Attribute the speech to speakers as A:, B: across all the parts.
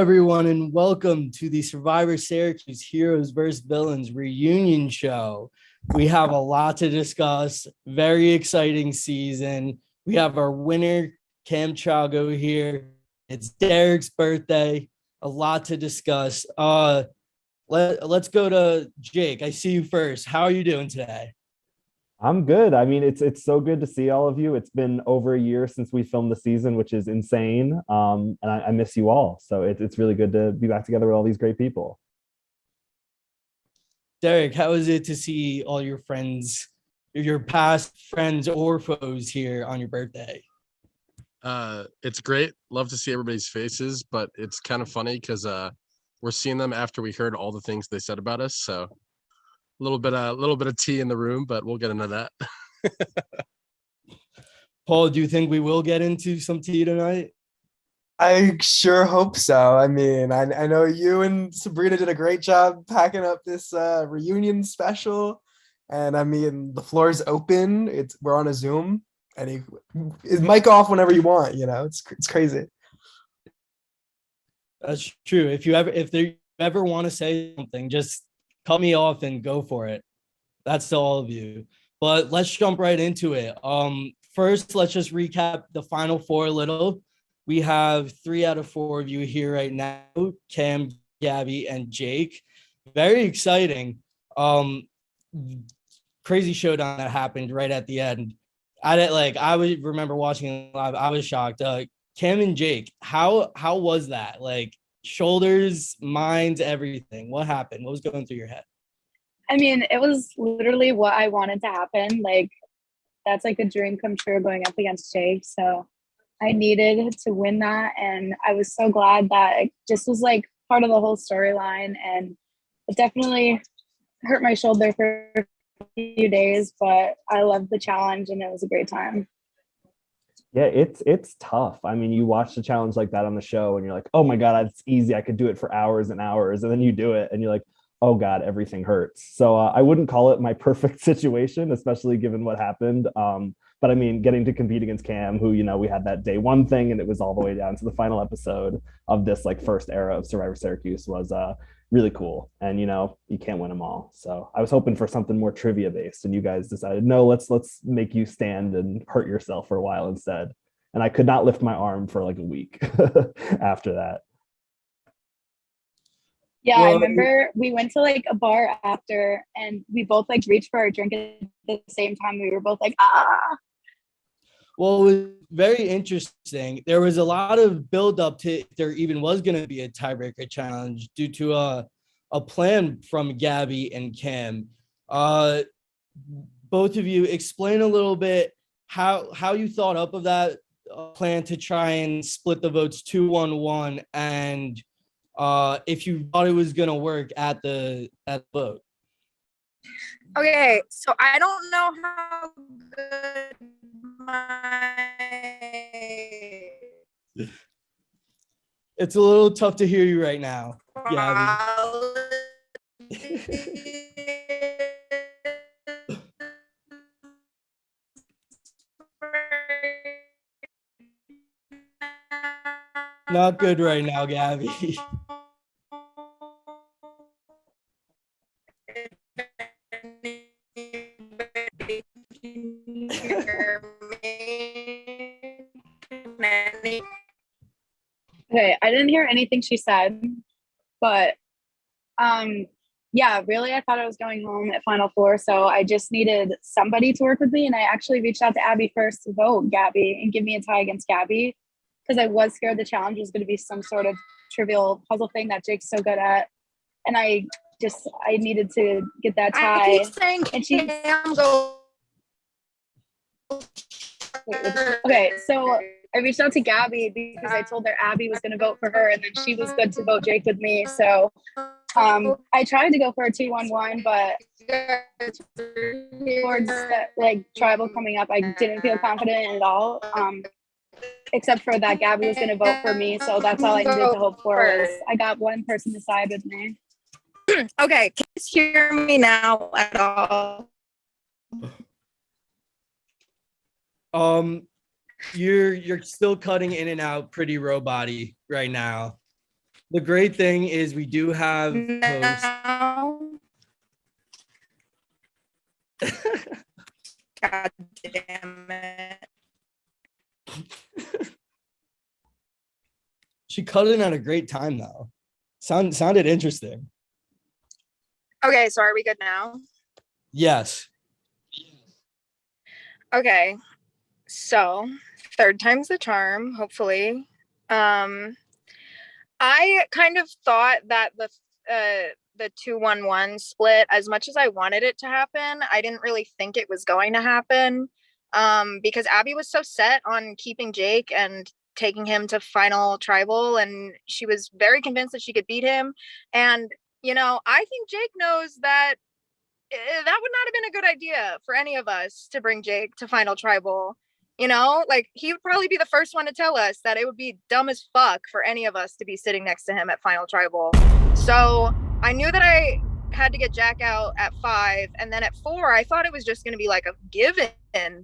A: everyone, and welcome to the Syrvivor Syracuse Heroes vs. Villains reunion show. We have a lot to discuss. Very exciting season. We have our winner, Cam Chago, here. It's Derek's birthday. A lot to discuss. Let's go to Jake. I see you first. How are you doing today?
B: I'm good. I mean, it's so good to see all of you. It's been over a year since we filmed the season, which is insane. And I miss you all. So it's really good to be back together with all these great people.
A: Derek, how is it to see all your friends, your past friends or foes here on your birthday?
C: It's great. Love to see everybody's faces, but it's kind of funny because we're seeing them after we heard all the things they said about us. So a little bit of tea in the room, but we'll get into that.
A: Paul, do you think we will get into some tea tonight?
D: I sure hope so. I mean, I know you and Sabrina did a great job packing up this reunion special, and I mean the floor is open. We're on a Zoom, and is mic off whenever you want. You know, it's crazy.
A: That's true. If they ever want to say something, just cut me off and go for it. That's to all of you. But let's jump right into it. First, let's just recap the final four a little. We have 3 out of 4 of you here right now: Cam, Gabby, and Jake. Very exciting. Crazy showdown that happened right at the end. I would remember watching it live. I was shocked. Cam and Jake, how was that? Like, shoulders, minds, everything. What happened? What was going through your head?
E: I mean, it was literally what I wanted to happen. Like, that's like a dream come true going up against Jake. So I needed to win that. And I was so glad that it just was like part of the whole storyline. And it definitely hurt my shoulder for a few days, but I loved the challenge and it was a great time.
B: Yeah, it's tough. I mean, you watch the challenge like that on the show and you're like, oh my God, it's easy. I could do it for hours and hours. And then you do it and you're like, oh God, everything hurts. So I wouldn't call it my perfect situation, especially given what happened. But I mean, getting to compete against Cam, who, we had that day one thing and it was all the way down to the final episode of this like first era of Survivor Syracuse was really cool. And, you can't win them all. So I was hoping for something more trivia based and you guys decided, no, let's make you stand and hurt yourself for a while instead. And I could not lift my arm for like a week after that.
E: Yeah, I remember we went to like a bar after and we both like reached for our drink at the same time. We were both like, ah.
A: Well, it was very interesting. There was a lot of buildup to if there even was going to be a tiebreaker challenge due to a plan from Gabby and Cam. Both of you explain a little bit how you thought up of that plan to try and split the votes 2-1-1 and if you thought it was gonna work at the vote.
F: Okay, so I don't know how good my
A: It's a little tough to hear you right now, Gabby. Not good right now, Gabby.
E: Okay, I didn't hear anything she said, but yeah, really, I thought I was going home at Final Four, so I just needed somebody to work with me, and I actually reached out to Abby first to vote Gabby and give me a tie against Gabby because I was scared the challenge was going to be some sort of trivial puzzle thing that Jake's so good at, and I needed to get that tie.
F: I keep saying,
E: and she
F: Cam, go.
E: Okay, so I reached out to Gabby because I told her Abby was going to vote for her, and then she was good to vote Jake with me. So I tried to go for a 2-1-1, but towards that, like tribal coming up, I didn't feel confident at all. Except for that Gabby was going to vote for me, so that's all I needed to hope for was I got one person to side with me.
F: Okay, can you hear me now at all?
A: You're still cutting in and out pretty robot-y right now. The great thing is we do have hosts.
F: now. God damn it.
A: She cut in at a great time though. Sounded interesting.
F: Okay, so are we good now?
A: Yes.
F: Okay, so third time's the charm, hopefully. I kind of thought that the 2-1-1 split, as much as I wanted it to happen, I didn't really think it was going to happen. Because Abby was so set on keeping Jake and taking him to final tribal, and she was very convinced that she could beat him. And I think Jake knows that that would not have been a good idea for any of us to bring Jake to final tribal. Like he would probably be the first one to tell us that it would be dumb as fuck for any of us to be sitting next to him at final tribal. So I knew that I had to get Jack out at 5, and then at 4 I thought it was just going to be like a given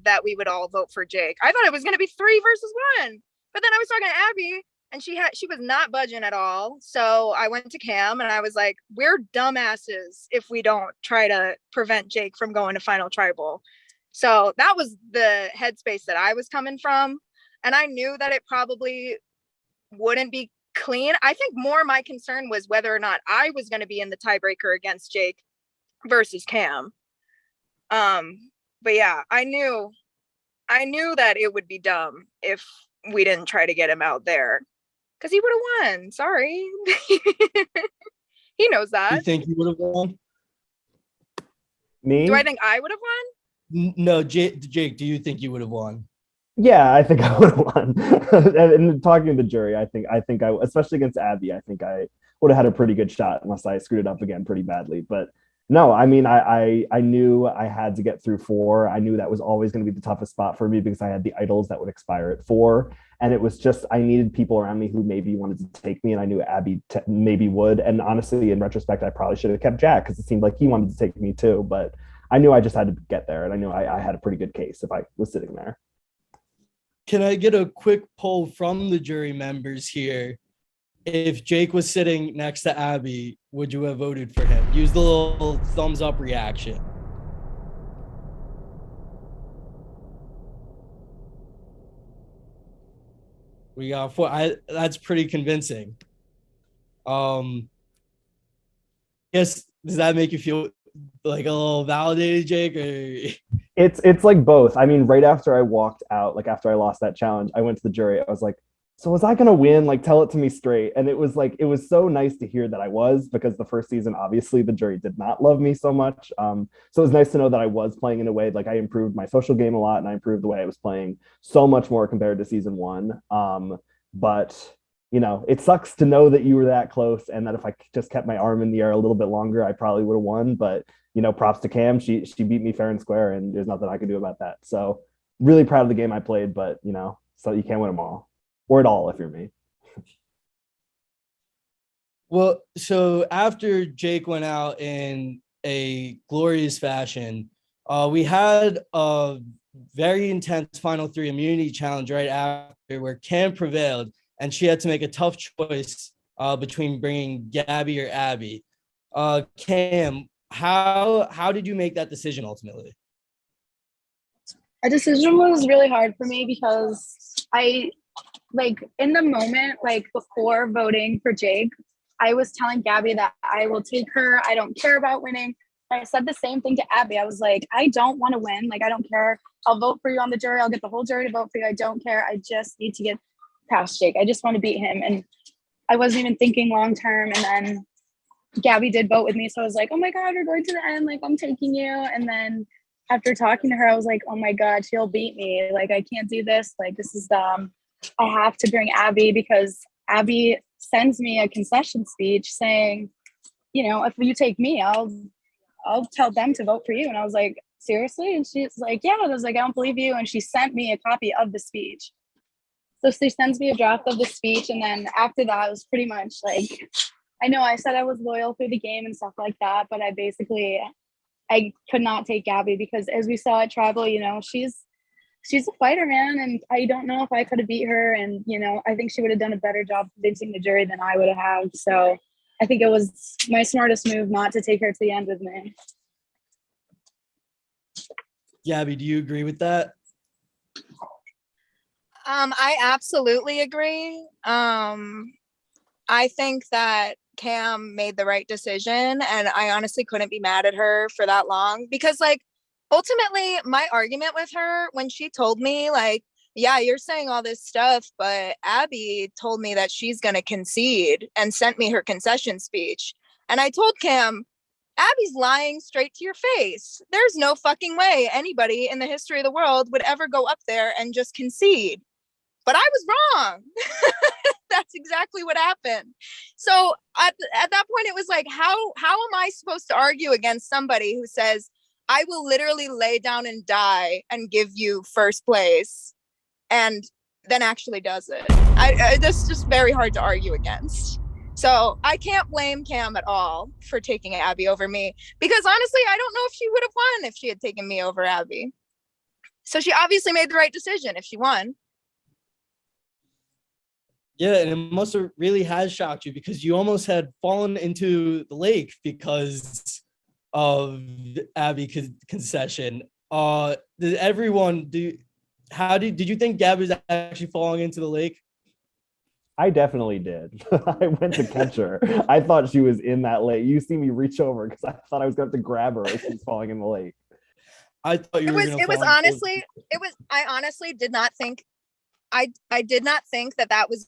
F: that we would all vote for Jake. I thought it was going to be 3 versus 1, but then I was talking to Abby and she was not budging at all. So I went to Cam and I was like, we're dumbasses if we don't try to prevent Jake from going to final tribal. So that was the headspace that I was coming from. And I knew that it probably wouldn't be clean. I think more my concern was whether or not I was going to be in the tiebreaker against Jake versus Cam. But yeah, I knew that it would be dumb if we didn't try to get him out there, because he would have won. Sorry. He knows that.
A: You think you would have won?
B: Me?
F: Do I think I would have won?
A: No, Jake, do you think you would have won?
B: Yeah, I think I would have won. And talking to the jury, I think I, especially against Abby, I think I would have had a pretty good shot unless I screwed it up again pretty badly. But no, I mean, I knew I had to get through 4. I knew that was always going to be the toughest spot for me because I had the idols that would expire at 4. And it was just, I needed people around me who maybe wanted to take me, and I knew Abby maybe would. And honestly, in retrospect, I probably should have kept Jack because it seemed like he wanted to take me too. But I knew I just had to get there, and I knew I had a pretty good case if I was sitting there.
A: Can I get a quick poll from the jury members here? If Jake was sitting next to Abby, would you have voted for him? Use the little thumbs up reaction. We got 4. That's pretty convincing. Yes, does that make you feel like a little validated, Jake? Or
B: It's like both. I mean, right after I walked out, like after I lost that challenge, I went to the jury. I was like, so was I gonna win? Like, tell it to me straight. And it was like, it was so nice to hear that I was, because the first season, obviously, the jury did not love me so much. So it was nice to know that I was playing in a way, like I improved my social game a lot, and I improved the way I was playing so much more compared to season 1. But it sucks to know that you were that close, and that if I just kept my arm in the air a little bit longer, I probably would have won. But props to Cam. She beat me fair and square, and there's nothing I could do about that. So really proud of the game I played, but so you can't win them all, or at all if you're me.
A: well, so after Jake went out in a glorious fashion, we had a very intense final 3 immunity challenge right after, where Cam prevailed, and she had to make a tough choice between bringing Gabby or Abby. Cam, how did you make that decision ultimately?
E: A decision was really hard for me because I, in the moment, before voting for Jake, I was telling Gabby that I will take her. I don't care about winning. I said the same thing to Abby. I was like, I don't want to win. I don't care. I'll vote for you on the jury. I'll get the whole jury to vote for you. I don't care. I just need to get past Jake. I just want to beat him. And I wasn't even thinking long term. And then Gabby did vote with me. So I was like, oh my God, we're going to the end. I'm taking you. And then after talking to her, I was like, oh my God, she'll beat me. I can't do this. This is dumb. I have to bring Abby, because Abby sends me a concession speech saying, if you take me, I'll tell them to vote for you. And I was like, seriously? And she's like, yeah. I was like, I don't believe you. And she sent me a copy of the speech. So she sends me a draft of the speech. And then after that, it was pretty much I know I said I was loyal through the game and stuff like that, but I could not take Gabby, because as we saw at Tribal, she's she's a fighter, man, and I don't know if I could have beat her. And I think she would have done a better job convincing the jury than I would have. So I think it was my smartest move not to take her to the end with me.
A: Gabby, do you agree with that?
F: I absolutely agree. I think that Cam made the right decision, and I honestly couldn't be mad at her for that long, because like ultimately my argument with her when she told me like, yeah, you're saying all this stuff, but Abby told me that she's going to concede and sent me her concession speech. And I told Cam, Abby's lying straight to your face. There's no fucking way anybody in the history of the world would ever go up there and just concede. But I was wrong. That's exactly what happened. So at that point, it was like, how am I supposed to argue against somebody who says, I will literally lay down and die and give you first place, and then actually does it? That's just very hard to argue against. So I can't blame Cam at all for taking Abby over me, because honestly, I don't know if she would have won if she had taken me over Abby. So she obviously made the right decision if she won.
A: Yeah, and it must have really has shocked you, because you almost had fallen into the lake because of Abby concession. Did you think Gabby was actually falling into the lake?
B: I definitely did. I went to catch her. I thought she was in that lake. You see me reach over because I thought I was going to have to grab her as she's falling in the lake.
A: I thought you were going to.
F: I honestly did not think. I did not think that was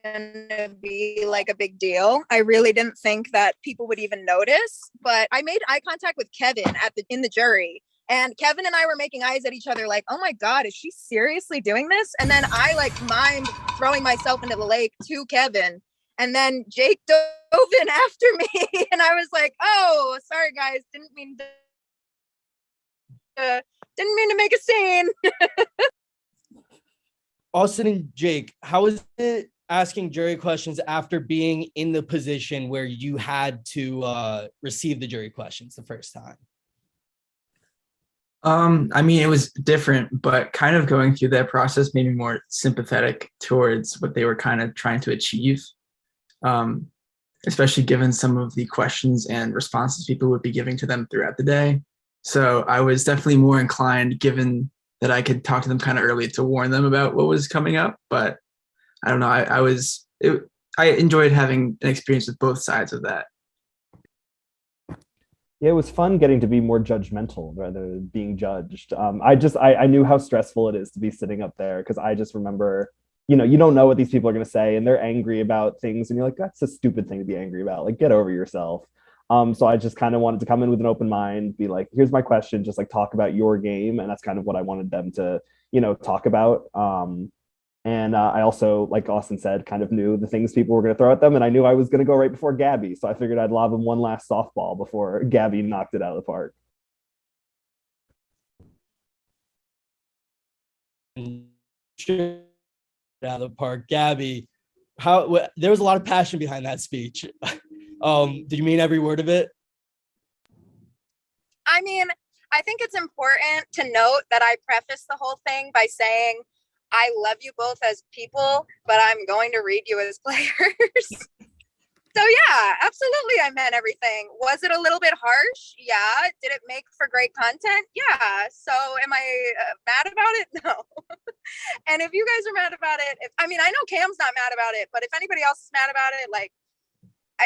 F: gonna be like a big deal. I really didn't think that people would even notice. But I made eye contact with Kevin in the jury. And Kevin and I were making eyes at each other like, oh my God, is she seriously doing this? And then I like mimed throwing myself into the lake to Kevin. And then Jake dove in after me. And I was like, oh, sorry guys, didn't mean to make a scene.
A: Austin and Jake, how is it asking jury questions after being in the position where you had to receive the jury questions the first time?
G: I mean, it was different, but kind of going through that process made me more sympathetic towards what they were kind of trying to achieve, especially given some of the questions and responses people would be giving to them throughout the day. So I was definitely more inclined, given that I could talk to them kind of early, to warn them about what was coming up. But I don't know. I enjoyed having an experience with both sides of that.
B: Yeah, it was fun getting to be more judgmental rather than being judged. I knew how stressful it is to be sitting up there, because I just remember, you don't know what these people are going to say, and they're angry about things, and you're like, that's a stupid thing to be angry about. Like, get over yourself. So I just kind of wanted to come in with an open mind, be like, here's my question, just like talk about your game. And that's kind of what I wanted them to, talk about. And I also, like Austin said, kind of knew the things people were going to throw at them. And I knew I was going to go right before Gabby. So I figured I'd lob him one last softball before Gabby knocked it out of the park.
A: Out of the park. Gabby, there was a lot of passion behind that speech. Did you mean every word of it?
F: I mean, I think it's important to note that I prefaced the whole thing by saying, I love you both as people, but I'm going to read you as players. So yeah, absolutely, I meant everything. Was it a little bit harsh? Yeah. Did it make for great content? Yeah. So am I mad about it? No. And if you guys are mad about it, I know Cam's not mad about it, but if anybody else is mad about it, like,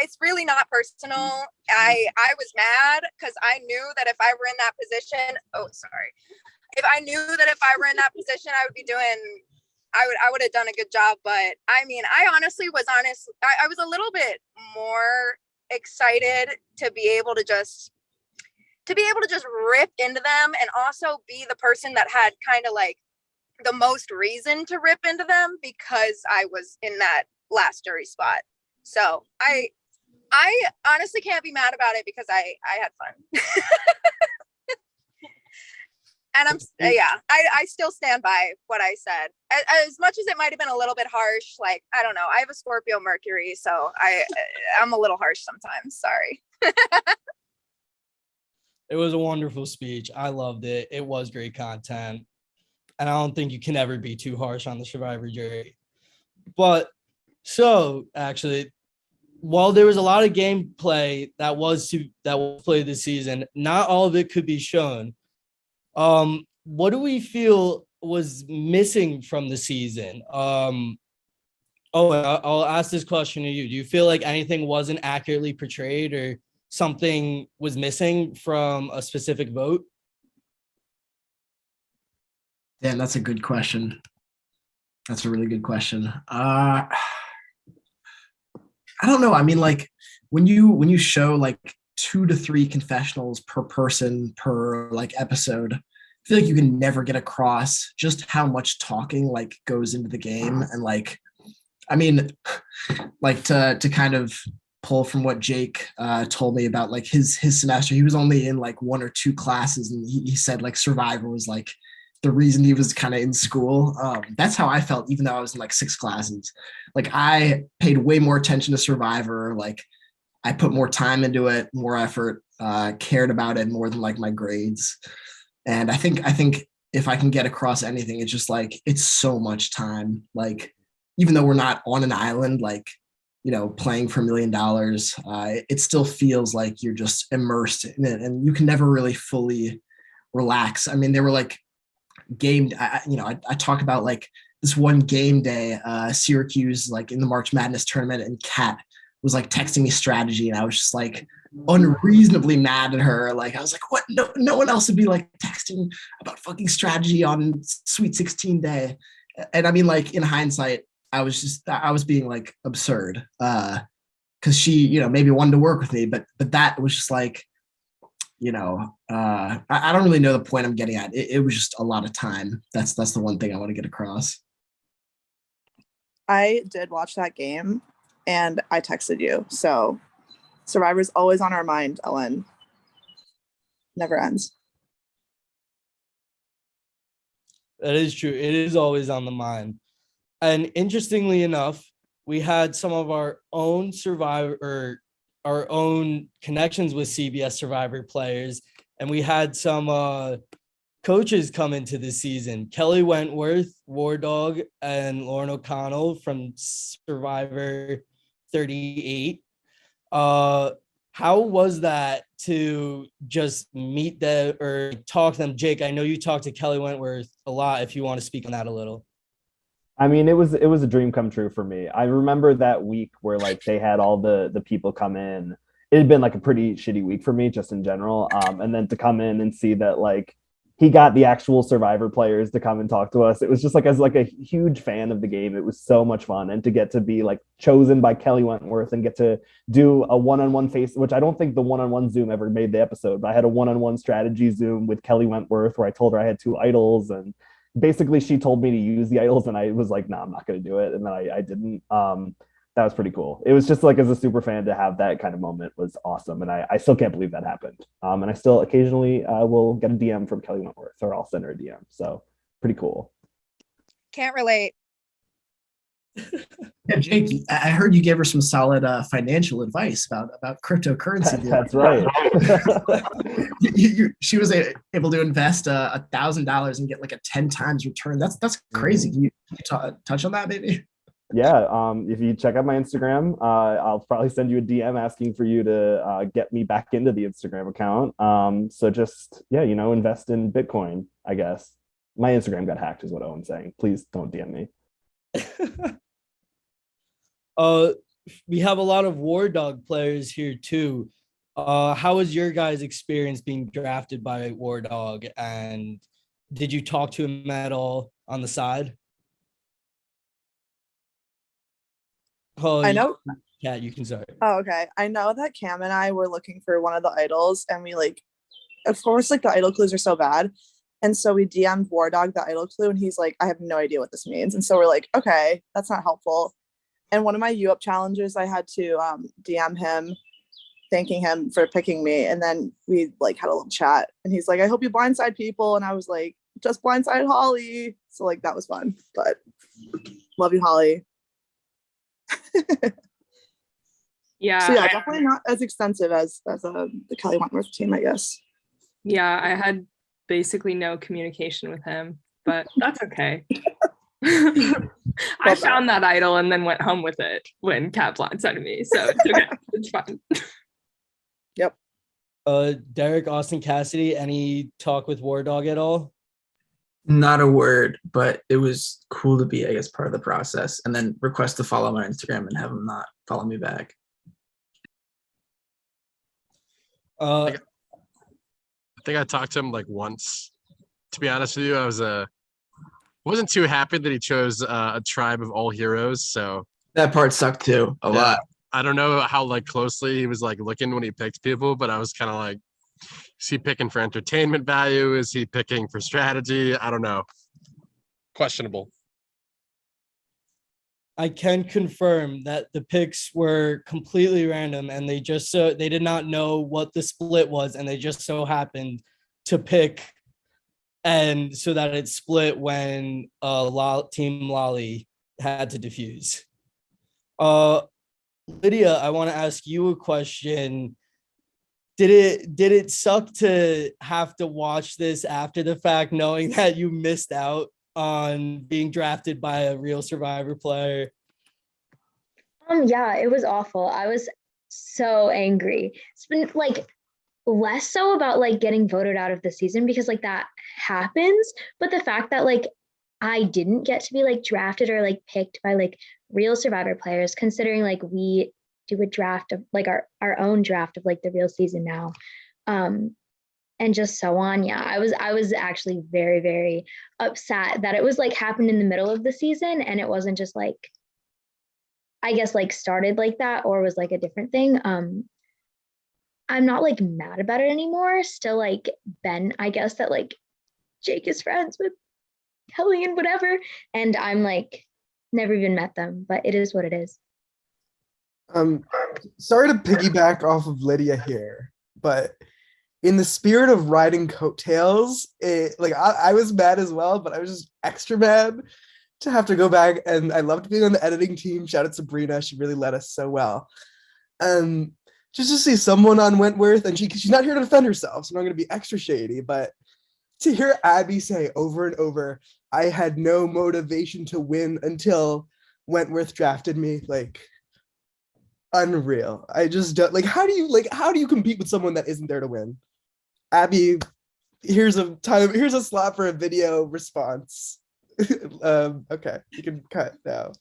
F: it's really not personal. I was mad because I knew that if I were in that position, if I knew that if I were in that position, I would have done a good job. But I mean, I honestly was honest. I was a little bit more excited to be able to just rip into them, and also be the person that had kind of like the most reason to rip into them, because I was in that last jury spot. So I honestly can't be mad about it, because I had fun. And I still stand by what I said. As much as it might have been a little bit harsh, like, I don't know, I have a Scorpio Mercury, so I'm a little harsh sometimes. Sorry.
A: It was a wonderful speech. I loved it. It was great content. and I don't think you can ever be too harsh on the Survivor jury. But so actually, while there was a lot of gameplay that was played this season, not all of it could be shown. What do we feel was missing from the season? I'll ask this question to you. Do you feel like anything wasn't accurately portrayed or something was missing from a specific vote?
H: Damn, that's a good question. That's a really good question. I don't know. I mean, like when you show like 2 to 3 confessionals per person per like episode, I feel like you can never get across just how much talking like goes into the game. And like, I mean, like to kind of pull from what Jake told me about like his semester, he was only in like 1 or 2 classes, and he said like Survivor was like the reason he was kind of in school. That's how I felt, even though I was in like 6 classes. Like I paid way more attention to Survivor. Like I put more time into it, more effort, cared about it more than like my grades. And I think if I can get across anything, it's just like, it's so much time. Like, even though we're not on an island, like, you know, playing for $1 million, it still feels like you're just immersed in it, and you can never really fully relax. I mean, they were like I talk about like this one game day, Syracuse, like in the March Madness tournament, and Kat was like texting me strategy, and I was just like unreasonably mad at her. Like I was like, what? No one else would be like texting about fucking strategy on Sweet 16 day. And I mean, like in hindsight, I was being like absurd, because she, you know, maybe wanted to work with me, but that was just like, you know, I don't really know the point I'm getting at. It was just a lot of time. That's the one thing I want to get across.
I: I did watch that game, and I texted you. So Survivor's always on our mind, Ellen. Never ends.
A: That is true. It is always on the mind. And interestingly enough, we had some of our own our own connections with CBS Survivor players, and we had some coaches come into the season. Kelly Wentworth, War Dog, and Lauren O'Connell from Survivor 38. How was that to just meet them or talk to them? Jake, I know you talked to Kelly Wentworth a lot. If you want to speak on that a little.
B: I mean, it was a dream come true for me. I remember that week where like they had all the people come in. It had been like a pretty shitty week for me just in general. And then to come in and see that like he got the actual Survivor players to come and talk to us. It was just like, as like a huge fan of the game, it was so much fun. And to get to be like chosen by Kelly Wentworth and get to do a one-on-one face, which I don't think the one-on-one Zoom ever made the episode, but I had a one-on-one strategy Zoom with Kelly Wentworth where I told her I had 2 idols, and basically she told me to use the idols, and I was like, no, I'm not going to do it. And then I didn't. That was pretty cool. It was just like, as a super fan, to have that kind of moment was awesome. And I still can't believe that happened. And I still occasionally will get a DM from Kelly Wentworth, or I'll send her a DM. So pretty cool.
F: Can't relate.
H: Yeah, Jake, I heard you gave her some solid financial advice about cryptocurrency.
B: That's right.
H: She was able to invest $1,000 and get like a 10 times return. That's crazy. Can you touch on that, maybe?
B: Yeah. If you check out my Instagram, I'll probably send you a DM asking for you to get me back into the Instagram account. So just, yeah, you know, invest in Bitcoin, I guess. My Instagram got hacked is what Owen's saying. Please don't DM me.
A: We have a lot of War Dog players here too. How was your guys' experience being drafted by War Dog, and did you talk to him at all on the side? Oh,
I: I know.
A: Yeah, you can start.
I: Oh, okay. I know that Cam and I were looking for one of the idols, and we like, of course, like the idol clues are so bad. And so we DM'd War Dog the idol clue, and he's like, I have no idea what this means. And so we're like, okay, that's not helpful. And one of my U-Up challenges, I had to DM him, thanking him for picking me. And then we like had a little chat, and he's like, I hope you blindside people. And I was like, just blindside Holly. So like, that was fun, but love you, Holly.
J: Yeah.
I: So yeah, definitely not as extensive as the Kelly Wentworth team, I guess.
J: Yeah, I had basically no communication with him. but that's okay. I found that idol and then went home with it when Cat blindsided me. So it's okay. It's fine.
I: Yep.
A: Derek, Austin Cassidy, any talk with War Dog at all?
G: Not a word, but it was cool to be, I guess, part of the process, and then request to follow my Instagram and have him not follow me back.
C: I think I talked to him like once. To be honest with you, I wasn't too happy that he chose a tribe of all heroes. So
G: That part sucked too, a lot.
C: I don't know how like closely he was like looking when he picked people, but I was kind of like, is he picking for entertainment value? Is he picking for strategy? I don't know. Questionable.
A: I can confirm that the picks were completely random, and they did not know what the split was, and they just so happened to pick, and so that it split when Team Lolly had to defuse. Lydia, I want to ask you a question. Did it suck to have to watch this after the fact, knowing that you missed out on being drafted by a real Survivor player?
K: Yeah, it was awful. I was so angry. It's been like less so about like getting voted out of the season, because like that happens, but the fact that like I didn't get to be like drafted or like picked by like real Survivor players, considering like we do a draft of like our own draft of like the real season now, and just so on. Yeah, I was actually very, very upset that it was like happened in the middle of the season, and it wasn't just like, I guess, like started like that or was like a different thing. I'm not like mad about it anymore. Still like Ben, I guess that like Jake is friends with Kelly and whatever, and I'm like never even met them, but it is what it is.
D: Sorry to piggyback off of Lydia here, but in the spirit of riding coattails, I was mad as well, but I was just extra mad to have to go back, and I loved being on the editing team. Shout out Sabrina, she really led us so well. Just to see someone on Wentworth, and she's not here to defend herself, so I'm not going to be extra shady, but to hear Abby say over and over, I had no motivation to win until Wentworth drafted me, like, unreal. I just don't, like, how do you compete with someone that isn't there to win? Abby, here's a slot for a video response. Okay, you can cut now.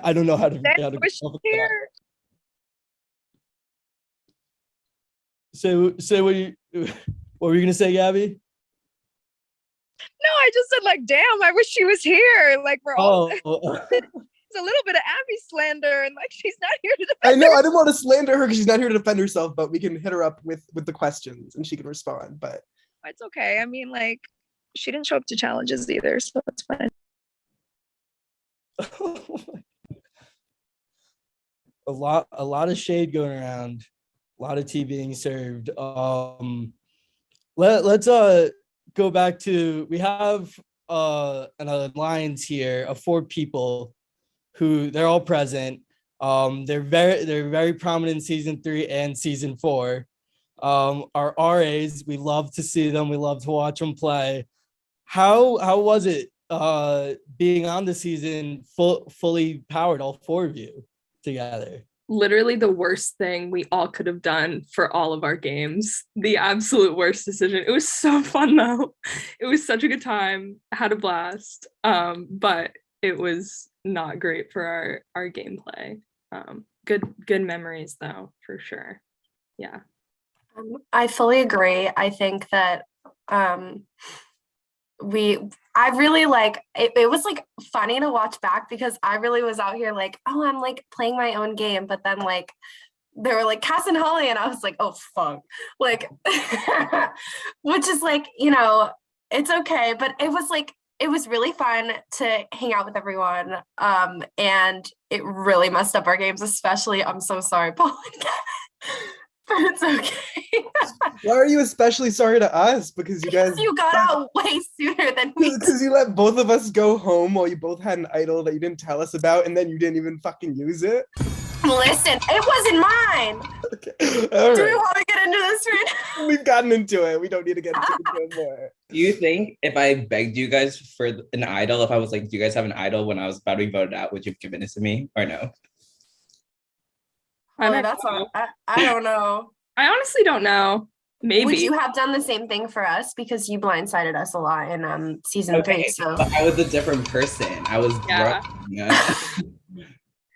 D: I don't know how to
F: Here.
A: Say what were you gonna say, Gabby?
F: No, I just said like, damn, I wish she was here. Like we're all it's a little bit of Abby slander, and like she's not here to defend
D: I know,
F: herself.
D: I didn't want to slander her because she's not here to defend herself, but we can hit her up with the questions and she can respond. But
F: It's okay. I mean, like, she didn't show up to challenges either, so it's fine.
A: A lot of shade going around, a lot of tea being served. Let's go back to, we have an alliance here of 4 people who they're all present. They're very prominent in season 3 and season 4. Our RAs, we love to see them, we love to watch them play. How was it being on the season fully powered, all 4 of you together?
J: Literally the worst thing we all could have done for all of our games. The absolute worst decision. It was so fun though. It was such a good time. I had a blast. But it was not great for our gameplay. Good memories though, for sure. Yeah.
L: I fully agree. I think that I really like it was like funny to watch back, because I really was out here like, oh, I'm like playing my own game, but then like they were like Cass and Holly, and I was like, oh fuck, like which is like, you know, it's okay, but it was really fun to hang out with everyone, and it really messed up our games, especially, I'm so sorry, Paul and Kevin, but it's okay.
D: why are you especially sorry to us? Because you guys
L: got out way sooner than we did.
D: Because you let both of us go home while you both had an idol that you didn't tell us about, and then you didn't even fucking use it.
L: Listen, it wasn't mine.
D: Okay. All
L: Do we
D: right.
L: want to get into this right now?
D: We've gotten into it. We don't need to get into it more.
M: Do you think if I begged you guys for an idol, if I was like, do you guys have an idol when I was about to be voted out, would you have given it to me or no?
J: I don't
L: That's
J: know.
L: all. I don't know.
J: I honestly don't know. Maybe.
L: Would you have done the same thing for us because you blindsided us a lot in season 3? So
M: But I was a different person. I was
J: Yeah.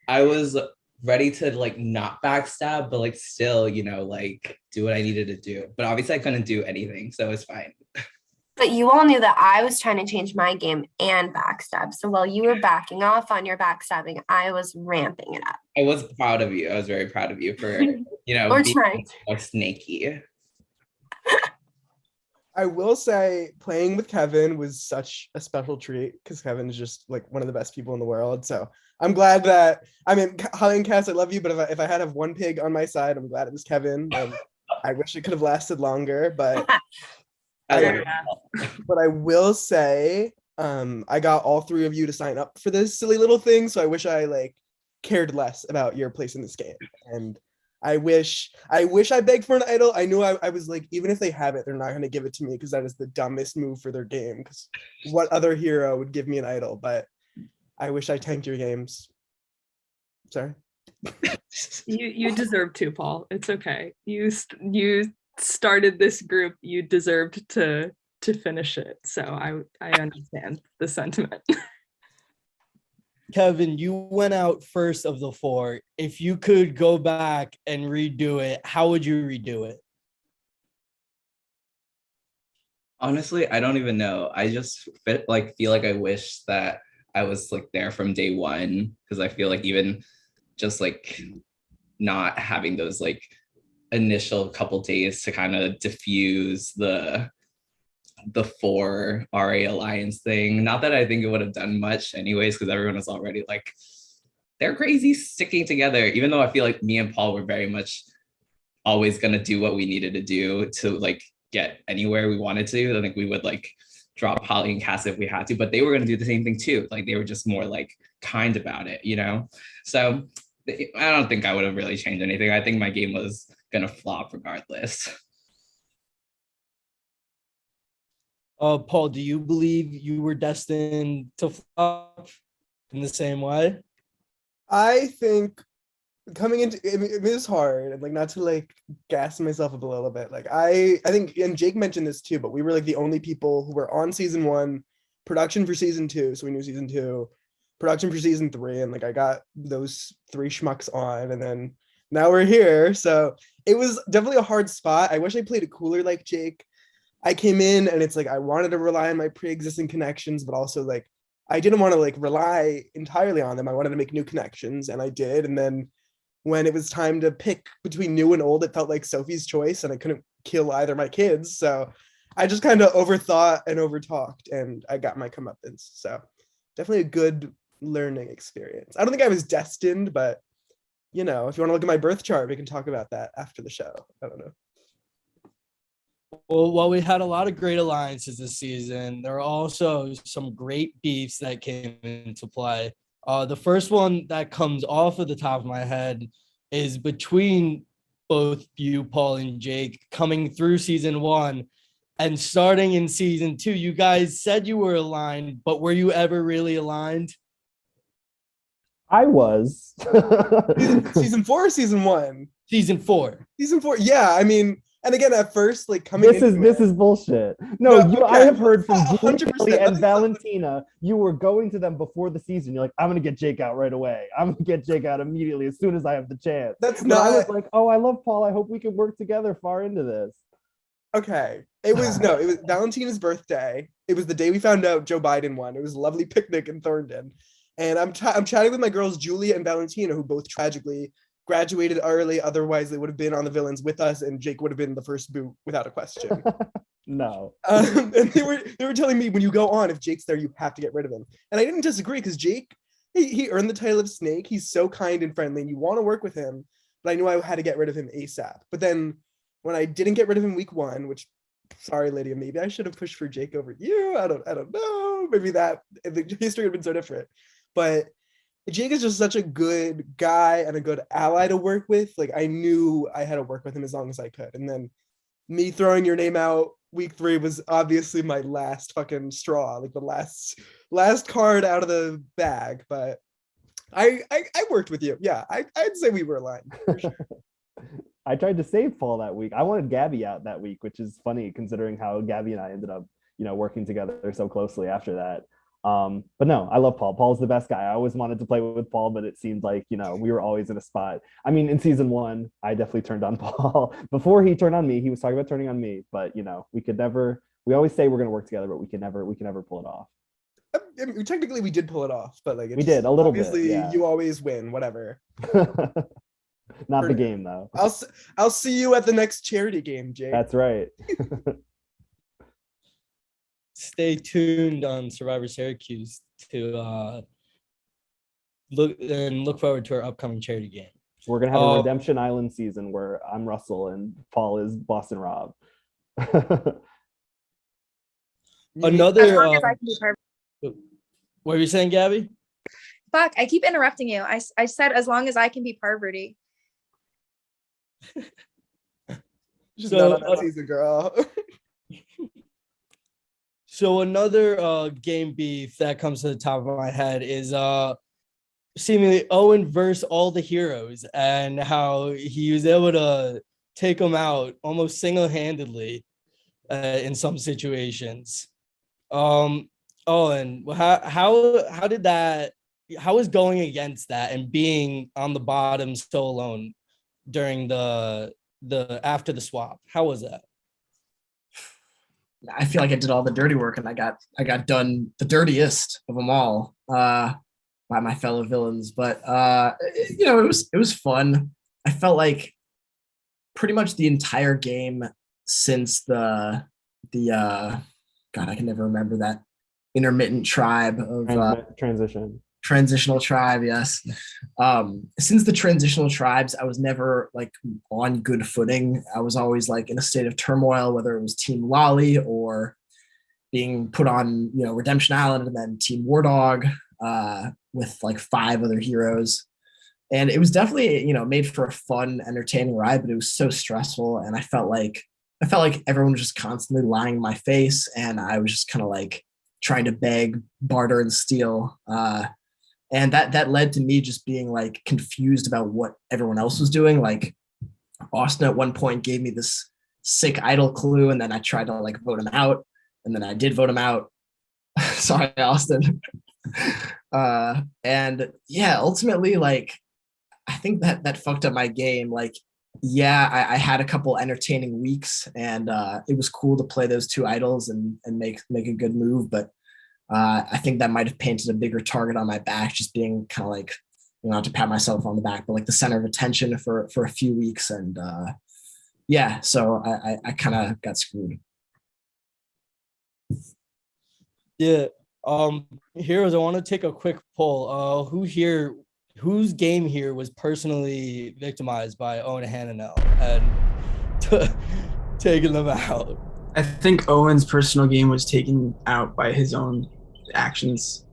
M: I was ready to like not backstab, but like still, like do what I needed to do. But obviously I couldn't do anything, so it's fine.
L: but you all knew that I was trying to change my game and backstab. So while you were backing off on your backstabbing, I was ramping it up.
M: I was proud of you. I was very proud of you for,
L: Or
M: being
L: trying.
M: so snaky.
D: I will say playing with Kevin was such a special treat because Kevin is just like one of the best people in the world. So I'm glad that, I mean, Holly and Cass, I love you, but if I had to have one pig on my side, I'm glad it was Kevin. I wish it could have lasted longer, but I will say I got all 3 of you to sign up for this silly little thing. So I wish I like cared less about your place in this game. And I wish I begged for an idol. I knew I was like, even if they have it, they're not going to give it to me because that is the dumbest move for their game. Because what other hero would give me an idol? But I wish I tanked your games. Sorry.
J: You deserve to, Paul. It's okay. You started this group. You deserved to finish it. So I understand the sentiment.
A: Kevin, you went out first of the 4. If you could go back and redo it, how would you redo it?
M: Honestly, I don't even know. I just feel like I wish that I was like there from day one, because I feel like even just like not having those like initial couple days to kind of diffuse the 4 RA alliance thing. Not that I think it would have done much anyways, because everyone was already like, they're crazy sticking together, even though I feel like me and Paul were very much always going to do what we needed to do to like get anywhere we wanted to. I think we would like drop Holly and Cass if we had to, but they were going to do the same thing too. Like they were just more like kind about it, So I don't think I would have really changed anything. I think my game was going to flop regardless.
A: Paul, do you believe you were destined to flop in the same way?
D: I think coming into it is hard, and like not to like gas myself up a little bit. Like I think, and Jake mentioned this too, but we were like the only people who were on season 1, production for season 2, so we knew season 2, production for season 3, and like I got those 3 schmucks on, and then now we're here. So it was definitely a hard spot. I wish I played it cooler like Jake. I came in and it's like I wanted to rely on my pre-existing connections, but also like I didn't want to like rely entirely on them. I wanted to make new connections, and I did. And then when it was time to pick between new and old, it felt like Sophie's choice, and I couldn't kill either of my kids. So I just kind of overthought and overtalked, and I got my comeuppance. So definitely a good learning experience. I don't think I was destined, but if you want to look at my birth chart, we can talk about that after the show. I don't know.
A: Well, we had a lot of great alliances this season. There are also some great beefs that came into play. The first one that comes off of the top of my head is between both you, Paul and Jake, coming through season 1 and starting in season 2. You guys said you were aligned, but were you ever really aligned?
B: I was.
D: Season 4 or season 1?
A: Season 4.
D: Season 4. Yeah, I mean, and again, at first, like coming.
B: This is bullshit. No,
D: okay.
B: I have heard from
D: 100%.
B: Julie and Valentina. You were going to them before the season. You're like, I'm gonna get Jake out right away. I'm gonna get Jake out immediately as soon as I have the chance.
D: That's
B: but
D: not.
B: I was like, oh, I love Paul. I hope we can work together far into this.
D: Okay, it was Valentina's birthday. It was the day we found out Joe Biden won. It was a lovely picnic in Thorndon, and I'm chatting with my girls Julia and Valentina, who both tragically graduated early. Otherwise, they would have been on the villains with us, and Jake would have been the first boot without a question.
B: No.
D: And they were telling me, when you go on, if Jake's there, you have to get rid of him. And I didn't disagree, because Jake, he earned the title of Snake. He's so kind and friendly, and you want to work with him. But I knew I had to get rid of him ASAP. But then when I didn't get rid of him week 1, which, sorry, Lydia, maybe I should have pushed for Jake over you. I don't know. Maybe that the history would have been so different. But Jake is just such a good guy and a good ally to work with. Like I knew I had to work with him as long as I could. And then me throwing your name out week 3 was obviously my last fucking straw, like the last card out of the bag. But I worked with you. Yeah, I'd say we were aligned for sure.
B: I tried to save Paul that week. I wanted Gabby out that week, which is funny considering how Gabby and I ended up, working together so closely after that. But no, I love Paul. Paul's the best guy. I always wanted to play with Paul, but it seemed like, we were always in a spot. I mean, in season 1, I definitely turned on Paul. Before he turned on me, he was talking about turning on me, but we always say we're going to work together, but we can never pull it off.
D: I mean, technically we did pull it off, but like
B: we did a little
D: obviously,
B: bit. Yeah.
D: You always win, whatever.
B: Not the game though.
D: I'll see you at the next charity game, Jake.
B: That's right.
A: Stay tuned on Syrvivor Syracuse to look forward to our upcoming charity game.
B: We're gonna have a Redemption Island season where I'm Russell and Paul is Boston Rob.
A: Another.
N: As long as I can be perfect.
A: What are you saying, Gabby?
N: Fuck, I keep interrupting you. I said as long as I can be perverty.
D: Just not on that season, girl.
A: So another game beef that comes to the top of my head is seemingly Owen versus all the heroes and how he was able to take them out almost single-handedly in some situations. Owen, how did that? How was going against that and being on the bottom so alone during the after the swap? How was that?
H: I feel like I did all the dirty work and I got done the dirtiest of them all by my fellow villains. But it was fun. I felt like pretty much the entire game since the God, I can never remember that intermittent tribe of transitional tribe. Yes. Since the transitional tribes, I was never like on good footing. I was always like in a state of turmoil, whether it was Team Lolly or being put on, Redemption Island and then Team War Dog with like 5 other heroes. And it was definitely, made for a fun, entertaining ride, but it was so stressful. And I felt like everyone was just constantly lying in my face. And I was just kind of like trying to beg, barter, and steal. And that led to me just being like confused about what everyone else was doing. Like Austin at one point gave me this sick idol clue, and then I tried to like vote him out, and then I did vote him out. Sorry, Austin. And yeah, ultimately, like I think that fucked up my game. Like, yeah, I had a couple entertaining weeks, and it was cool to play those 2 idols and make a good move, but I think that might have painted a bigger target on my back, just being kind of like, not to pat myself on the back, but like the center of attention for a few weeks. And yeah, so I kind of got screwed.
A: Yeah. Heroes, I want to take a quick poll. Whose game here was personally victimized by Owen Hananel and taking them out?
G: I think Owen's personal game was taken out by his own actions.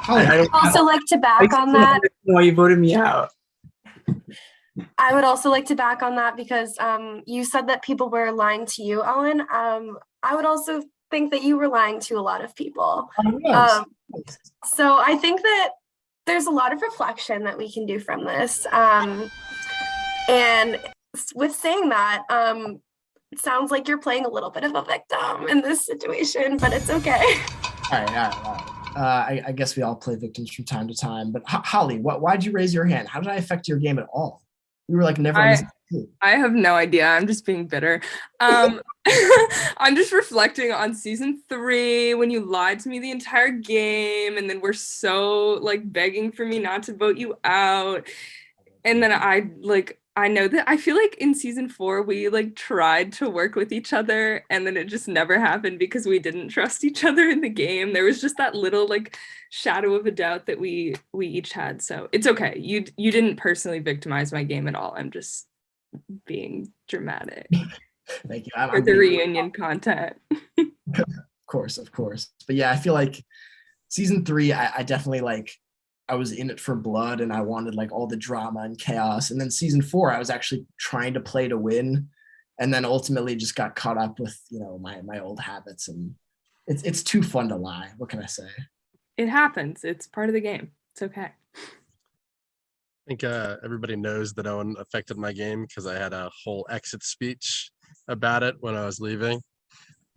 L: I would also like to back on that.
G: Why you voted me out?
L: I would also like to back on that because you said that people were lying to you, Owen. I would also think that you were lying to a lot of people. So I think that there's a lot of reflection that we can do from this. And with saying that, it sounds like you're playing a little bit of a victim in this situation, but it's okay.
H: All right. I guess we all play victims from time to time. But Holly, why'd you raise your hand? How did I affect your game at all? You were like never.
J: I have no idea. I'm just being bitter. I'm just reflecting on season 3 when you lied to me the entire game, and then we're so like begging for me not to vote you out. And then I know that I feel like in season 4 we like tried to work with each other, and then it just never happened because we didn't trust each other in the game. There was just that little like shadow of a doubt that we each had. So it's okay. You didn't personally victimize my game at all. I'm just being dramatic.
H: Thank you.
J: For the reunion content.
H: Of course. But yeah, I feel like Season 3, I definitely like, I was in it for blood and I wanted like all the drama and chaos. And then season 4, I was actually trying to play to win, and then ultimately just got caught up with, my old habits, and it's too fun to lie. What can I say?
J: It happens. It's part of the game. It's okay.
C: I think everybody knows that Owen affected my game because I had a whole exit speech about it when I was leaving.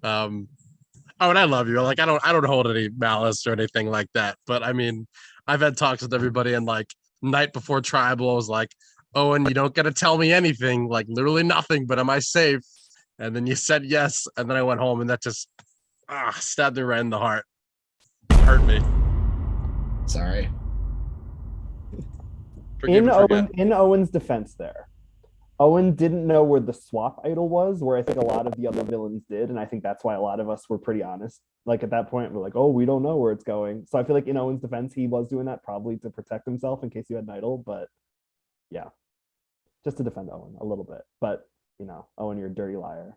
C: Oh, and I love you. Like I don't hold any malice or anything like that. But I mean, I've had talks with everybody, and like night before tribal, I was like, Owen, you don't gotta tell me anything, like literally nothing, but am I safe? And then you said yes, and then I went home, and that just stabbed me right in the heart. Hurt me.
H: Sorry.
C: Forgive and forget.
B: In Owen's defense there, Owen didn't know where the swap idol was, where I think a lot of the other villains did, and I think that's why a lot of us were pretty honest. Like at that point, we're like, oh, we don't know where it's going. So I feel like in Owen's defense, he was doing that probably to protect himself in case you had an idol, but yeah, just to defend Owen a little bit. But, Owen, you're a dirty liar.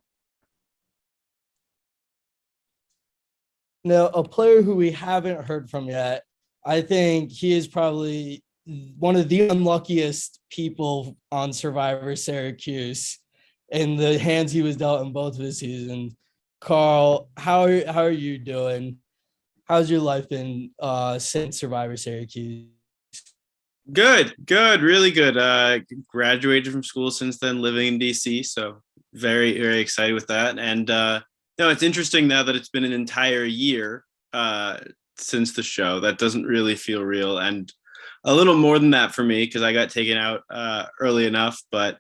A: Now, a player who we haven't heard from yet, I think he is probably one of the unluckiest people on Syrvivor Syracuse in the hands he was dealt in both of his seasons. Carl, how are you doing? How's your life been since Syrvivor Syracuse?
O: Good, really good. Graduated from school since then, living in DC, so very, very excited with that. And it's interesting now that it's been an entire year since the show. That doesn't really feel real, and a little more than that for me because I got taken out early enough. But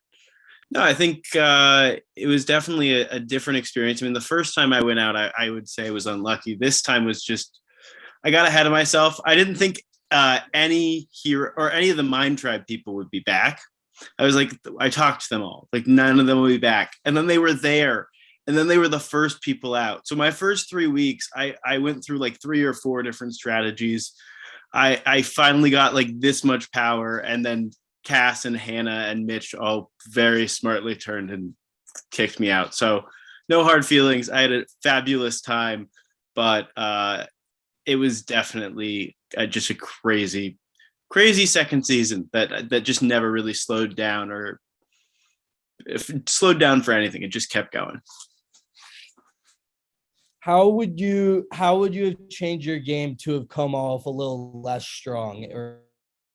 O: no, I think it was definitely a different experience. I mean, the first time I went out, I would say was unlucky. This time was just, I got ahead of myself. I didn't think any hero or any of the Mind Tribe people would be back. I was like, I talked to them all, like none of them will be back. And then they were there. And then they were the first people out. So my first 3 weeks, I went through like 3 or 4 different strategies. I finally got like this much power, and then Cass and Hannah and Mitch all very smartly turned and kicked me out. So no hard feelings. I had a fabulous time, but it was definitely just a crazy second season that just never really slowed down or slowed down for anything. It just kept going.
A: How would you have changed your game to have come off a little less strong, or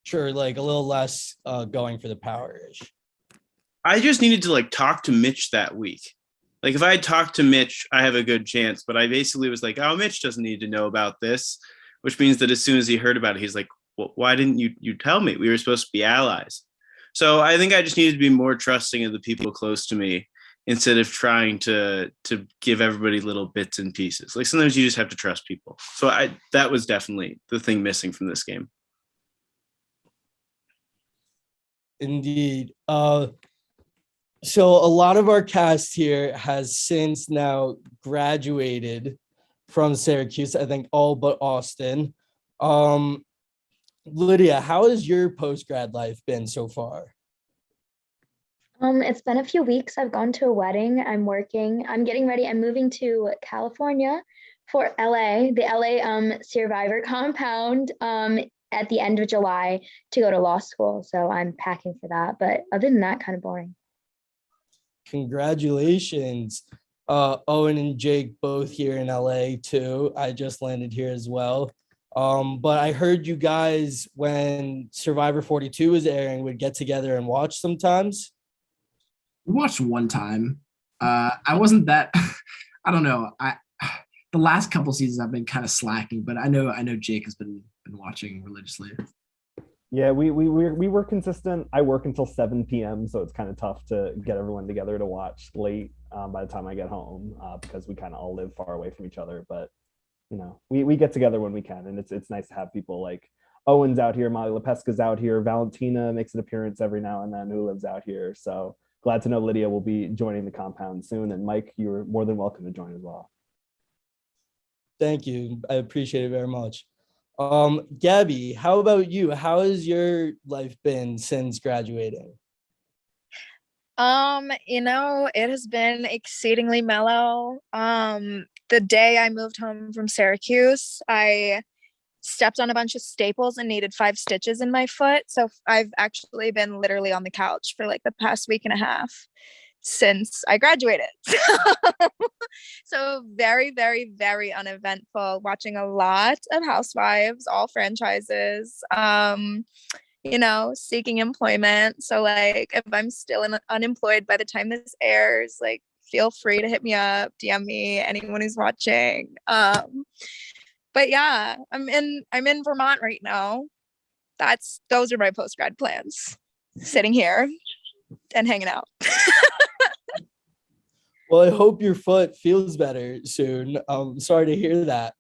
A: sure, like a little less going for the power-ish?
O: I just needed to like talk to Mitch that week. Like if I had talked to Mitch, I have a good chance. But I basically was like, oh, Mitch doesn't need to know about this, which means that as soon as he heard about it, he's like, well, why didn't you tell me? We were supposed to be allies. So I think I just needed to be more trusting of the people close to me, instead of trying to give everybody little bits and pieces. Like sometimes you just have to trust people. So that was definitely the thing missing from this game.
A: Indeed. So a lot of our cast here has since now graduated from Syracuse, I think all but Austin. Lydia, how has your post-grad life been so far?
K: It's been a few weeks. I've gone to a wedding. I'm working. I'm getting ready. I'm moving to California for LA, the LA Survivor compound at the end of July to go to law school. So I'm packing for that. But other than that, kind of boring.
A: Congratulations. Owen and Jake both here in LA too. I just landed here as well. But I heard you guys, when Survivor 42 was airing, would get together and watch sometimes.
H: We watched one time. I wasn't that. I don't know. The last couple seasons I've been kind of slacking, but I know Jake has been watching religiously.
B: Yeah, we were consistent. I work until 7 p.m., so it's kind of tough to get everyone together to watch late by the time I get home because we kind of all live far away from each other. But we get together when we can, and it's nice to have people like Owen's out here, Molly LaPesca's out here, Valentina makes an appearance every now and then, who lives out here. So glad to know Lydia will be joining the compound soon, and Mike, you're more than welcome to join as well.
A: Thank you. I appreciate it very much. Gabby, how about you? How has your life been since graduating?
F: It has been exceedingly mellow. The day I moved home from Syracuse, I stepped on a bunch of staples and needed 5 stitches in my foot. So I've actually been literally on the couch for like the past week and a half since I graduated. So very, very, very uneventful. Watching a lot of Housewives, all franchises, seeking employment. So like if I'm still unemployed by the time this airs, like feel free to hit me up, DM me, anyone who's watching. But yeah, I'm in Vermont right now. Those are my post-grad plans. Sitting here and hanging out.
A: Well, I hope your foot feels better soon. I'm sorry to hear that.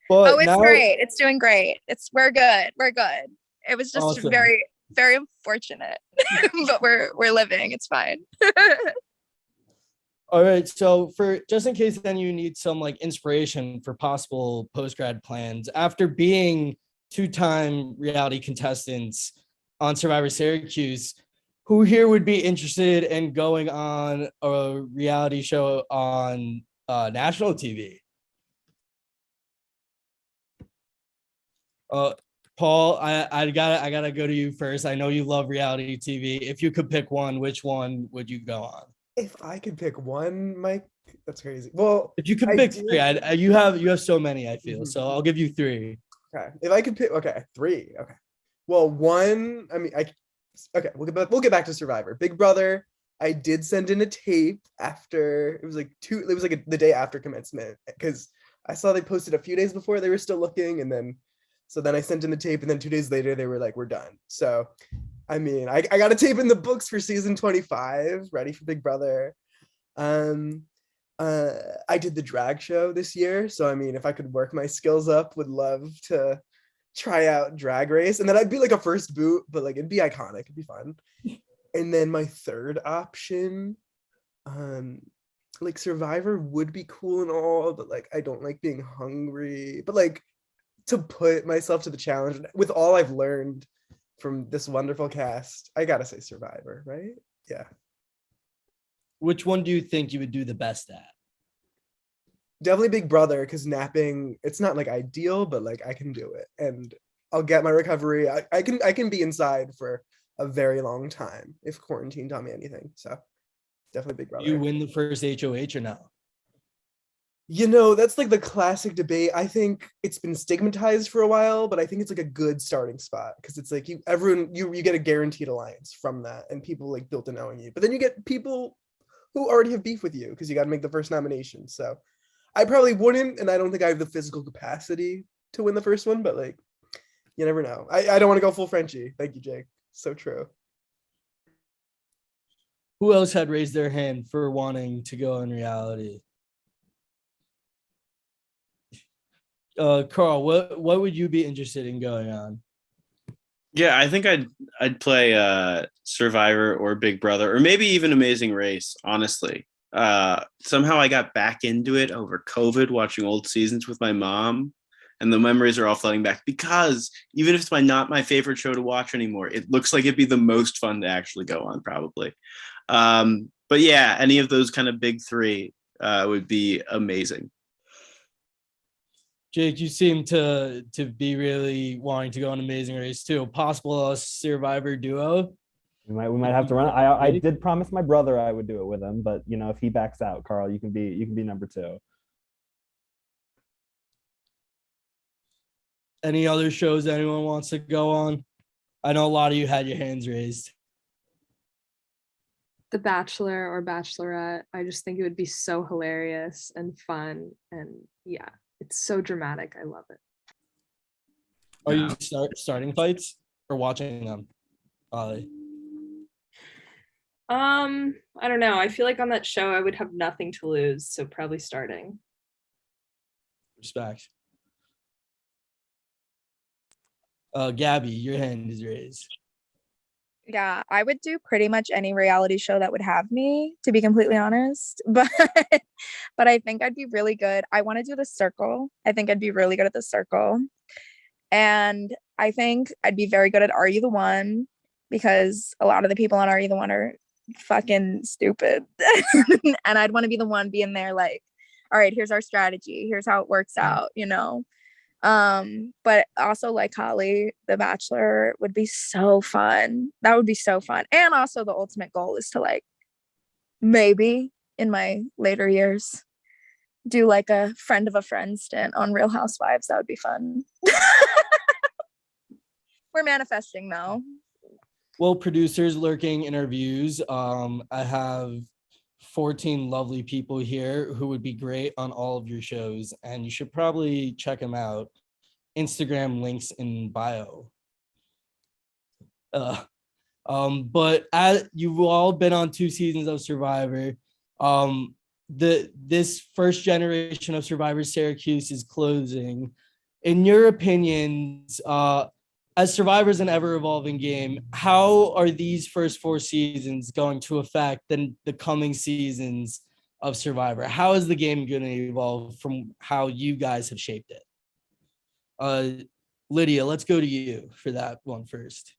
A: But
F: it's great. It's doing great. We're good. We're good. It was just
A: Awesome.
F: very, very unfortunate. But we're living. It's fine.
A: All right. So for just in case then you need some like inspiration for possible post-grad plans, after being 2-time reality contestants on Syrvivor Syracuse, who here would be interested in going on a reality show on national TV? Paul, I gotta go to you first. I know you love reality TV. If you could pick one, which one would you go on?
D: If I could pick one, Mike, that's crazy. Well,
A: If you could pick 3, you have so many, I feel. So I'll give you 3.
D: Okay. If I could pick, 3. Okay. Well, one, I mean, okay, we'll get back to Survivor. Big Brother, I did send in a tape after, it was like the day after commencement, because I saw they posted a few days before, they were still looking, and then I sent in the tape, and then 2 days later they were like, we're done. So I mean, I got a tape in the books for season 25, ready for Big Brother. I did the drag show this year, so I mean, if I could work my skills up, would love to try out Drag Race, and then I'd be like a first boot, but like it'd be iconic, it'd be fun. And then my third option, like Survivor would be cool and all, but like I don't like being hungry, but like to put myself to the challenge with all I've learned from this wonderful cast, I gotta say Survivor, right? Yeah.
A: Which one do you think you would do the best at?
D: Definitely Big Brother, because napping, it's not like ideal, but like I can do it, and I'll get my recovery. I can be inside for a very long time if quarantine taught me anything. So definitely Big Brother.
A: You win the first HOH or no?
D: That's like the classic debate. I think it's been stigmatized for a while, but I think it's like a good starting spot, because it's like you get a guaranteed alliance from that, and people like built to knowing you. But then you get people who already have beef with you because you got to make the first nomination. So I probably wouldn't, and I don't think I have the physical capacity to win the first one, but like, you never know. I don't want to go full Frenchie. Thank you, Jake. So true.
A: Who else had raised their hand for wanting to go in reality? Carl, what would you be interested in going on?
O: Yeah, I think I'd play Survivor or Big Brother, or maybe even Amazing Race, honestly. Somehow I got back into it over COVID, watching old seasons with my mom, and the memories are all flooding back, because even if it's not my favorite show to watch anymore, it looks like it'd be the most fun to actually go on, probably. But yeah, any of those kind of big 3 would be amazing.
A: Jake, you seem to be really wanting to go on Amazing Race too. Possible Survivor duo.
B: We might have to run. I did promise my brother I would do it with him, but if he backs out, Carl, you can be number 2.
A: Any other shows anyone wants to go on? I know a lot of you had your hands raised.
J: The Bachelor or Bachelorette. I just think it would be so hilarious and fun, and yeah, it's so dramatic. I love it.
A: Are you starting fights or watching them, Ollie?
J: I don't know. I feel like on that show I would have nothing to lose, so probably starting.
A: Respect. Gabby, your hand is raised.
N: Yeah, I would do pretty much any reality show that would have me, to be completely honest. But I think I'd be really good. I want to do The Circle. I think I'd be really good at The Circle. And I think I'd be very good at Are You the One? Because a lot of the people on Are You the One are fucking stupid. And I'd want to be the one being there like, all right, here's our strategy. Here's how it works out, But also like Holly, The Bachelor would be so fun. That would be so fun. And also the ultimate goal is to like maybe in my later years do like a friend of a friend stint on Real Housewives. That would be fun. We're manifesting though.
A: Well, producers lurking interviews. I have 14 lovely people here who would be great on all of your shows, and you should probably check them out. Instagram links in bio. But as you've all been on 2 seasons of Survivor, this first generation of Survivor Syracuse is closing. In your opinions, as Survivor is an ever-evolving game, how are these first 4 seasons going to affect the coming seasons of Survivor? How is the game going to evolve from how you guys have shaped it? Lydia, let's go to you for that one first.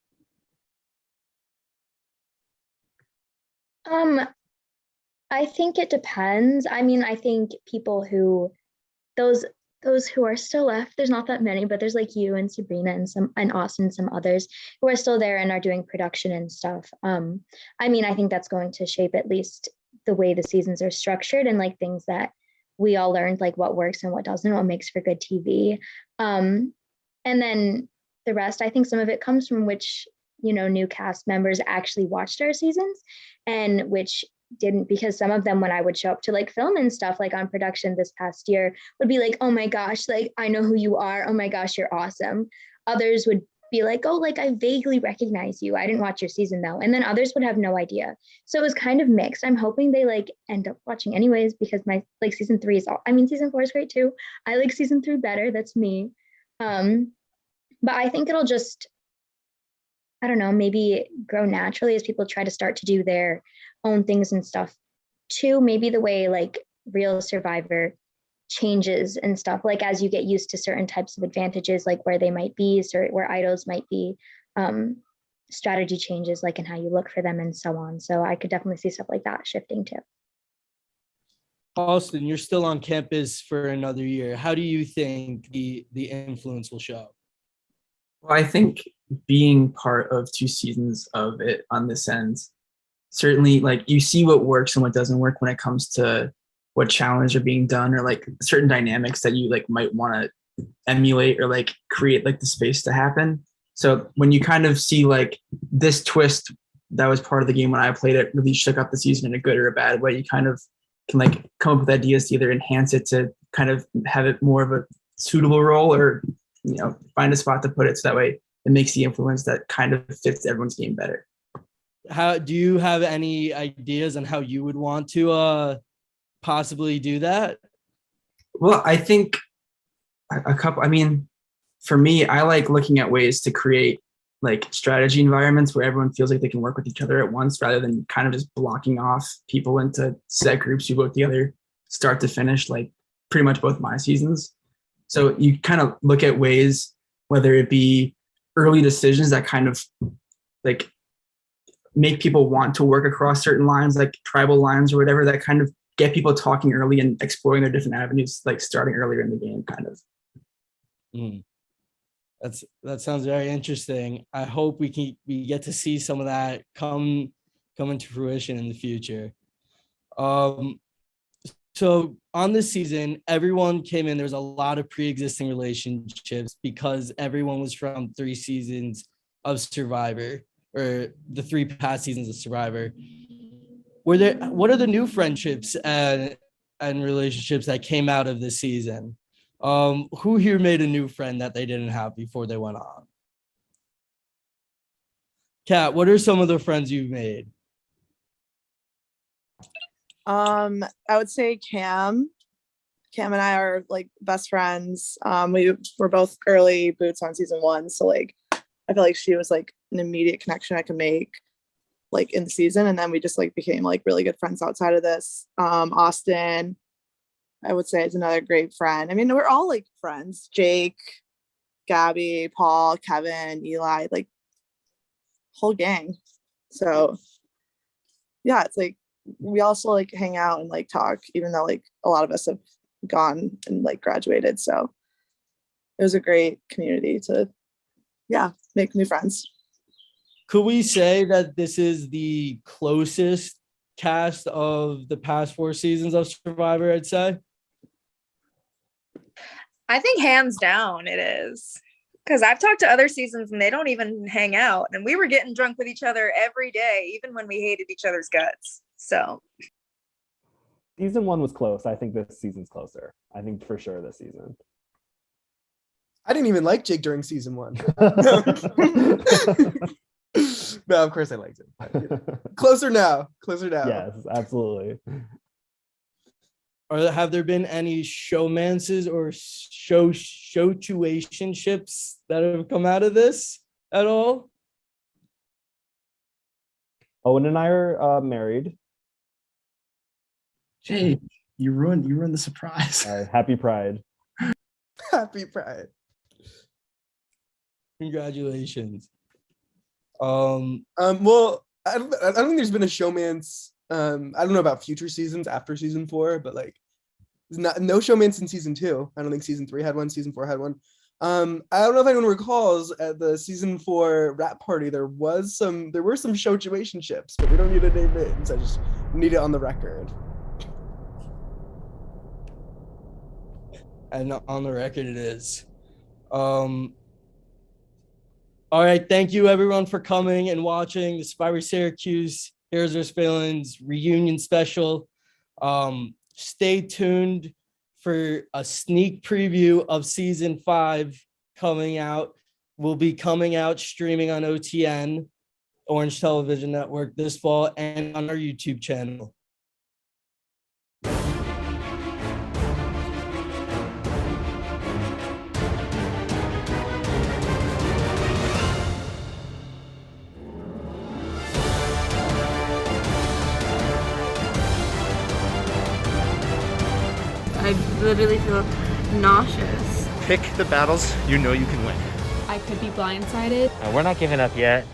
K: I think it depends. I mean, I think people who those who are still left, there's not that many, but there's like you and Sabrina and Austin, some others who are still there and are doing production and stuff. I mean, I think that's going to shape at least the way the seasons are structured and like things that we all learned, like what works and what doesn't, what makes for good TV. And then the rest, I think some of it comes from which, new cast members actually watched our seasons and which didn't, because some of them, when I would show up to like film and stuff, like on production this past year, would be like, oh my gosh, like I know who you are. Oh my gosh, you're awesome. Others would be like, oh, like I vaguely recognize you. I didn't watch your season though. And then others would have no idea. So it was kind of mixed. I'm hoping they like end up watching anyways, because my like season 3 is season 4 is great too. I like season 3 better. That's me. But I think it'll just, I don't know, maybe grow naturally as people try to start to do their own things and stuff too. Maybe the way like real Survivor changes and stuff, like as you get used to certain types of advantages, like where they might be, where idols might be, strategy changes, like in how you look for them and so on. So I could definitely see stuff like that shifting too.
A: Austin, you're still on campus for another year. How do you think the influence will show?
G: Well, I think being part of 2 seasons of it on this end, certainly like you see what works and what doesn't work when it comes to what challenges are being done, or like certain dynamics that you like might want to emulate or like create like the space to happen. So when you kind of see like this twist that was part of the game when I played it really shook up the season in a good or a bad way, you kind of can like come up with ideas to either enhance it to kind of have it more of a suitable role, or find a spot to put it so that way it makes the influence that kind of fits everyone's game better.
A: How do you have any ideas on how you would want to possibly do that?
G: Well, I think a couple, for me, I like looking at ways to create like strategy environments where everyone feels like they can work with each other at once, rather than kind of just blocking off people into set groups who work together start to finish, like pretty much both my seasons. So you kind of look at ways, whether it be early decisions that kind of like make people want to work across certain lines, like tribal lines or whatever, that kind of get people talking early and exploring their different avenues, like starting earlier in the game, kind of.
A: That sounds very interesting. I hope we get to see some of that come into fruition in the future. So on this season, everyone came in. There was a lot of pre-existing relationships because everyone was from 3 seasons of Survivor, or the 3 past seasons of Survivor. What are the new friendships and relationships that came out of this season? Who here made a new friend that they didn't have before they went on? Kat, what are some of the friends you've made?
I: I would say Cam and I are like best friends. We were both early boots on season 1. So like, I feel like she was like an immediate connection I could make like in the season. And then we just like became like really good friends outside of this. Austin, I would say, is another great friend. I mean, we're all like friends. Jake, Gabby, Paul, Kevin, Eli, like whole gang. So yeah, it's like, we also like hang out and like talk, even though like a lot of us have gone and like graduated. So it was a great community to, make new friends.
A: Could we say that this is the closest cast of the past 4 seasons of Survivor, I'd say?
N: I think hands down it is. Because I've talked to other seasons and they don't even hang out. And we were getting drunk with each other every day, even when we hated each other's guts. So
B: Season 1 was close. I think this season's closer. I think for sure this season.
D: I didn't even like Jake during season 1. No, of course I liked him. Closer now.
B: Yes, absolutely.
A: Or have there been any showmances or situationships that have come out of this at all?
B: Owen and I are married.
H: Jake, you ruined the surprise.
B: Happy Pride.
D: Happy Pride.
A: Congratulations.
D: Well, I don't think there's been a showmance. I don't know about future seasons after season 4, but like no showmance in season 2. I don't think season 3 had one, season 4 had one. I don't know if anyone recalls at the season 4 rap party, there were some situationships, but we don't need to name names. I just need it on the record.
A: And on the record it is. All right, thank you everyone for coming and watching the Syrvivor Syracuse Heroes vs. Villains reunion special. Stay tuned for a sneak preview of season 5 coming out. Will be coming out streaming on OTN, Orange Television Network, this fall, and on our YouTube channel.
J: I literally feel nauseous.
P: Pick the battles you know you can win.
J: I could be blindsided.
P: We're not giving up yet.